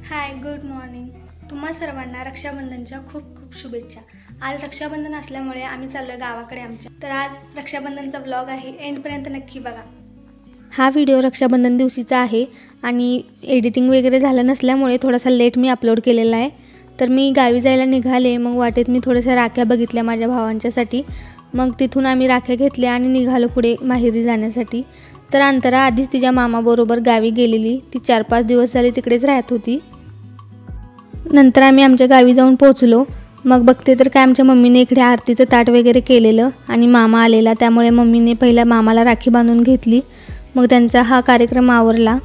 हाय, good morning. तुम्हा सर्वांना रक्षाबंधनच्या खूप खूप शुभेच्छा. आज रक्षाबंधन असल्यामुळे आम्ही चाललोय गावाकडे आमच्या. तर आज रक्षाबंधनचा व्लॉग आहे, एंडपर्यंत नक्की बघा. हा व्हिडिओ रक्षाबंधन दिवशीचा आहे आणि एडिटिंग वगैरे झालं नसल्यामुळे थोडासा लेट मी अपलोड केलेला आहे. तर मी गावी जायला निघाले. मग वाटेत मी थोड्याशा राख्या बघितल्या माझ्या भावांच्यासाठी. मग तिथून आम्ही राख्या घेतल्या आणि निघालो पुढे माहेरी जाण्यासाठी. तर अंतरा आधीच तिच्या मामाबरोबर गावी गेलेली. ती 4-5 दिवस झाले तिकडेच राहत होती. नंतर आम्ही आमच्या गावी जाऊन पोहोचलो. मग बघते तर काय आमच्या मम्मीने इकडे आरतीचं ताट वगैरे केलेलं आणि मामा आलेला, त्यामुळे मम्मीने पहिला मामाला राखी बांधून घेतली. मग त्यांचा हा कार्यक्रम आवरला.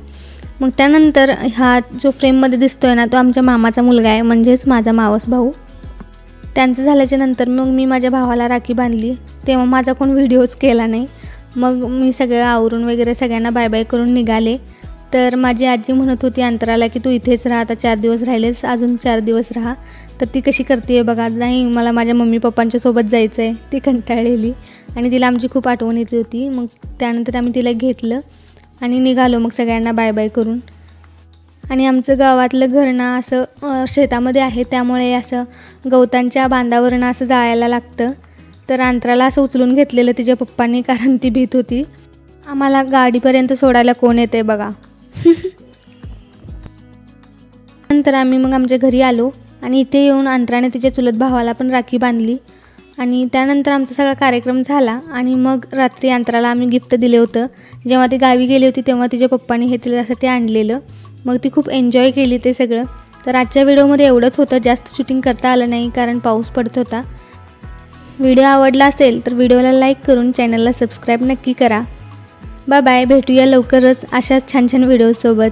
मग त्यानंतर हा जो फ्रेममध्ये दिसतोय ना, तो आमच्या मामाचा मुलगा आहे, म्हणजेच माझा मावस भाऊ. त्यांचं झाल्याच्या नंतर मग मी माझ्या भावाला राखी बांधली. तेव्हा माझा कोण व्हिडिओच केला नाही. मग मी सगळं आवरून वगैरे सगळ्यांना बाय बाय करून निघाले. तर माझी आजी म्हणत होती अंतराला की तू इथेच राहा, आता 4 दिवस राहिलेस, अजून 4 दिवस राहा. तर ती कशी करते बघा. नाही, मला माझ्या मम्मी पप्पांच्या सोबत जायचं आहे. ती कंटाळलेली आणि तिला आमची खूप आठवण येत होती. मग त्यानंतर आम्ही तिला घेतलं आणि निघालो मग सगळ्यांना बाय बाय करून. आणि आमचं गावातलं घरना असं शेतामध्ये आहे, त्यामुळे असं गवतांच्या बांधावरनं असं जायला लागतं. तर अंतराला असं उचलून घेतलेलं तिच्या पप्पांनी, कारण ती भीत होती. आम्हाला गाडीपर्यंत सोडायला कोण येते बघा. नंतर आम्ही मग आमच्या घरी आलो आणि इथे येऊन अंतराने तिच्या चुलत भावाला पण राखी बांधली. आणि त्यानंतर आमचा सगळा कार्यक्रम झाला आणि मग रात्री अंतराला आम्ही गिफ्ट दिले होतं. जेव्हा ती गावी गेली होती तेव्हा तिच्या पप्पांनी हे तिच्यासाठी आणलेलं. मग ती खूप एन्जॉय केली ते सगळं. तर आजच्या व्हिडिओमध्ये एवढंच होतं, जास्त शूटिंग करता आलं नाही कारण पाऊस पडत होता. व्हिडिओ आवडला असेल तर व्हिडिओला लाईक करून चॅनलला सबस्क्राईब नक्की करा. बाय बाय, भेटूया लवकरच अशाच छान छान व्हिडिओसोबत.